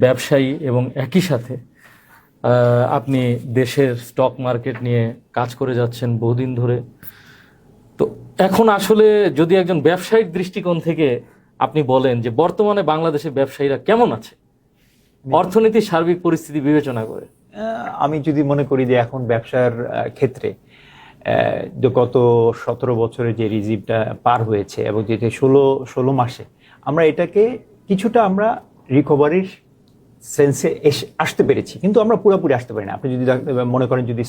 ব্যবসায়ী এবং একই সাথে আপনি দেশের স্টক মার্কেট নিয়ে কাজ করে যাচ্ছেন বহুদিন ধরে। তো এখন আসলে যদি একজন ব্যবসায়িক দৃষ্টিকোণ থেকে আপনি বলেন যে বর্তমানে বাংলাদেশের ব্যবসায়ীরা কেমন আছে অর্থনীতির সার্বিক পরিস্থিতি বিবেচনা করে? আমি যদি মনে করি যে এখন ব্যবসার ক্ষেত্রে যে গত 17 বছরে যে রিজিমটা পার হয়েছে এবং যেটা 16 মাসে আমরা এটাকে কিছুটা আমরা রিকভারির সেন্সে আসতে পেরেছি, কিন্তু আমরা পুরোপুরি আসতে পারি না। আপনি যদি মনে করেন যদি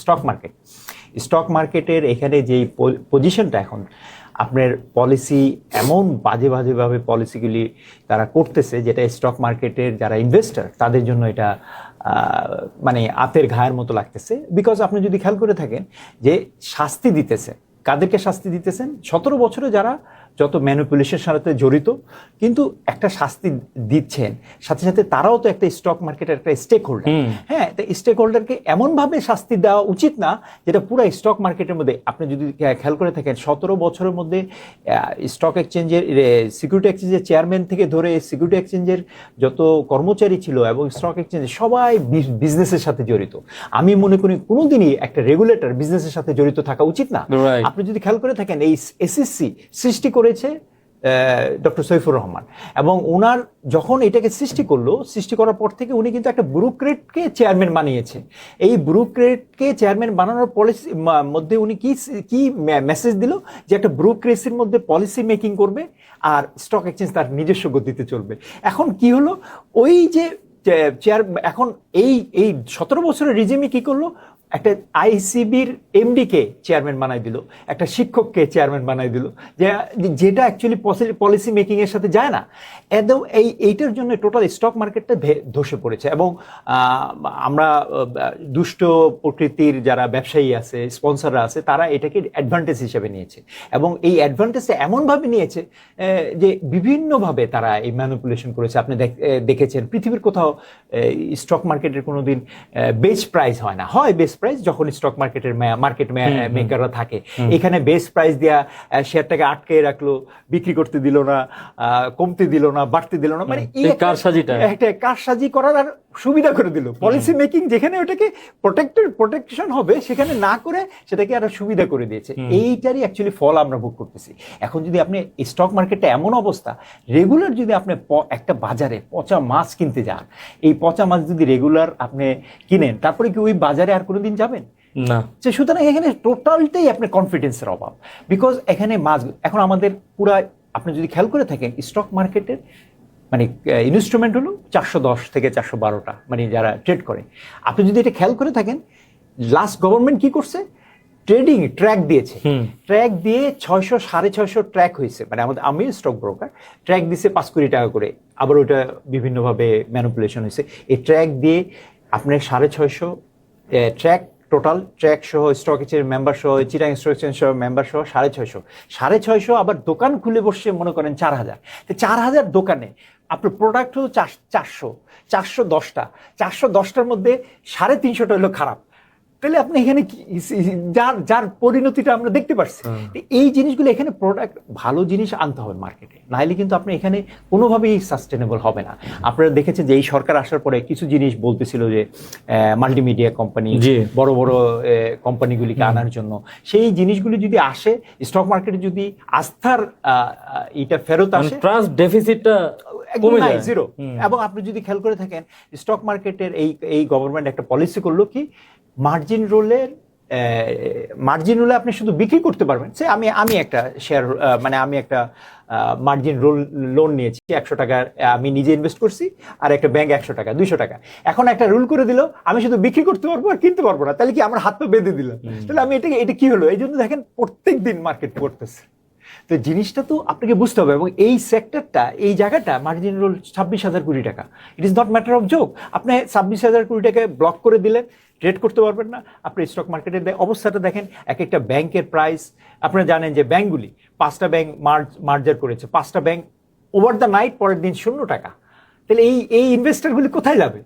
স্টক মার্কেটের এখানে যেই পজিশনটা এখন আপনার পলিসি এমন বাজেভাবে পলিসিগুলি তারা করতেছে, যেটা স্টক মার্কেটের যারা ইনভেস্টর তাদের জন্য এটা মানে আতের ঘায়ের মতো লাগতেছে। বিকজ আপনি যদি খেয়াল করে থাকেন যে শাস্তি দিতেছে, কাদেরকে শাস্তি দিতেছেন? 17 বছরে যারা যত ম্যানিপুলেশনের সাথে জড়িত, কিন্তু একটা শাস্তি দিচ্ছেন, সাথে সাথে তারাও তো একটা স্টক মার্কেটের একটা স্টেক হোল্ডার। হ্যাঁ, তো স্টেক হোল্ডারকে এমনভাবে শাস্তি দেওয়া উচিত না যেটা পুরো স্টক মার্কেটের মধ্যে। আপনি যদি খেয়াল করে থাকেন 17 বছরের মধ্যে স্টক এক্সচেঞ্জের সিকিউরিটি এক্সচেঞ্জের চেয়ারম্যান থেকে ধরে সিকিউরিটি এক্সচেঞ্জের যত কর্মচারী ছিল এবং স্টক এক্সচেঞ্জের সবাই বিজনেসের সাথে জড়িত। আমি মনে করি কোনোদিনই একটা রেগুলেটর বিজনেসের সাথে জড়িত থাকা উচিত না। আপনি যদি খেয়াল করে থাকেন এই এসএসসি সৃষ্টি করেছে ডক্টর সৈফুর রহমান, এবং ওনার যখন এটাকে সৃষ্টি করার পর থেকে উনি কিন্তু একটা ব্যুরোক্রেটকে চেয়ারম্যান বানিয়েছে। এই ব্যুরোক্রেটকে চেয়ারম্যান বানানোর পলিসি মধ্যে উনি কি মেসেজ দিল যে একটা ব্যুরোক্রেসির মধ্যে পলিসি মেকিং করবে আর স্টক এক্সচেঞ্জ তার নিজস্ব গতিতে চলবে। এখন কি হলো, ওই যে এখন এই 17 বছরের রিজিমে কি করলো, একটা আইসিবির এমডিকে চেয়ারম্যান বানাই দিল, একটা শিক্ষককে চেয়ারম্যান বানাই দিল, যেটা অ্যাকচুয়ালি পলিসি মেকিং এর সাথে যায় না। একদম এইটার জন্য টোটাল স্টক মার্কেটটা ধসে পড়েছে। এবং আমরা দুষ্ট প্রকৃতির যারা ব্যবসায়ী আছে, স্পন্সররা আছে, তারা এটাকে অ্যাডভান্টেজ হিসেবে নিয়েছে, এবং এই অ্যাডভান্টেজটা এমনভাবে নিয়েছে যে বিভিন্নভাবে তারা এই ম্যানিপুলেশন করেছে। আপনি দেখেছেন পৃথিবীর কোথাও স্টক মার্কেটের কোনোদিন বেস্ট প্রাইস হয় না, হয় বেস্ট প্রাইস যখন স্টক মার্কেটের মার্কেট মেকাররা থাকে। এখানে বেস্ট প্রাইস দেয়া শেয়ারটাকে আটকে রাখলো, বিক্রি করতে দিল না, কমতে দিল না, বাড়তে দিল না, মানে একটা কারসাজি করার আর সুবিধা করে দিল। পলিসি মেকিং যেখানে ওটাকে প্রোটেকশন হবে সেখানে না করে সেটাকে আরো সুবিধা করে দিয়েছে। এইটারই অ্যাকচুয়ালি ফল আমরা ভোগ করতেছি। এখন যদি আপনি স্টক মার্কেটটা এমন অবস্থা, রেগুলার যদি আপনি একটা বাজারে পচা মাছ কিনতে যান, এই পচা মাছ যদি রেগুলার আপনি কিনেন, তারপরে কি ওই বাজারে আর কোনোদিন যাবেন না? সুতরাং এখানে টোটালটাই আপনার কনফিডেন্সের অভাব। বিকজ এখানে মাছ এখন আমাদের পুরা, আপনি যদি খেয়াল করে থাকেন স্টক মার্কেটের মানে ইনস্ট্রুমেন্ট হলো 410 থেকে 412টা, মানে যারা ট্রেড করে। আপনি যদি এটা খেয়াল করে থাকেন, লাস্ট গভর্নমেন্ট কি করছে, ট্র্যাক দিয়েছে, ট্র্যাক দিয়ে 600 650 ট্র্যাক হয়েছে। মানে আমি স্টক ব্রোকার, ট্র্যাক দিছে 5 কোটি টাকা করে, আবার ওটা বিভিন্নভাবে ম্যানিপুলেশন হয়েছে। এই ট্র্যাক দিয়ে আপনার 650 ট্র্যাক, টোটাল ট্র্যাক সহ স্টক এক্সচেঞ্জ মেম্বার সহ, চিটাং স্টক এক্সচেঞ্জ সহ মেম্বার সহ 650 আবার দোকান খুলে বসছে মনে করেন 4000। তো 4000 দোকানে আপনার প্রোডাক্ট হলো 410টা, 410টার মধ্যে 350টা হলো খারাপ। তাহলে আপনি এখানে যার পরিণতিটা আমরা দেখতে পাচ্ছি। এই জিনিসগুলো এখানে প্রোডাক্ট ভালো জিনিস আনতে হবে মার্কেটে, নাহলে কিন্তু আপনি এখানে কোনোভাবেই সাস্টেনেবল হবে না। আপনারা দেখেছেন যে এই সরকার আসার পরে কিছু জিনিস বলতেছিল যে মাল্টিমিডিয়া কোম্পানি, বড় বড় কোম্পানিগুলিকে আনার জন্য, সেই জিনিসগুলি যদি আসে, স্টক মার্কেটে যদি আস্থার এটা ফেরত আসে, ট্রাস্ট ডেফিসিটটা কমে যায়, জিরো। এবং আপনি যদি খেয়াল করে থাকেন স্টক মার্কেটের এই গভর্নমেন্ট একটা পলিসি করলো কি, মার্জিন রোলে আপনি শুধু বিক্রি করতে পারবেন। সে আমি একটা শেয়ার মানে আমি একটা মার্জিন লোন নিয়েছি 100 টাকা, আমি নিজে ইনভেস্ট করছি, আর একটা ব্যাংক 100 টাকা 200 টাকা। এখন একটা রুল করে দিল আমি শুধু বিক্রি করতে পারবো আর কিনতে পারবো না, তাহলে কি আমার হাত পা বেঁধে দিল? তাহলে আমি এটা কি হলো? এই জন্য দেখেন প্রত্যেক দিন মার্কেট পড়তেছে। তো জিনিসটা তো আপনাকে বুঝতে হবে। এবং এই সেক্টরটা, এই জায়গাটা মার্জিন রোল 26,000 কোটি টাকা, it is not matter of joke. আপনি 26,000 কোটি টাকা ব্লক করে দিলেন, ট্রেড করতে পারবেন না। আপনি স্টক মার্কেটের অবস্থাটা দেখেন, এক একটা ব্যাংকের প্রাইস, আপনারা জানেন যে ব্যাংকগুলি 5টা ব্যাংক মার্জার করেছে, 5টা ব্যাংক ওভার দ্য নাইট পরের দিন 0 টাকা। তাহলে এই ইনভেস্টরগুলি কোথায় যাবে?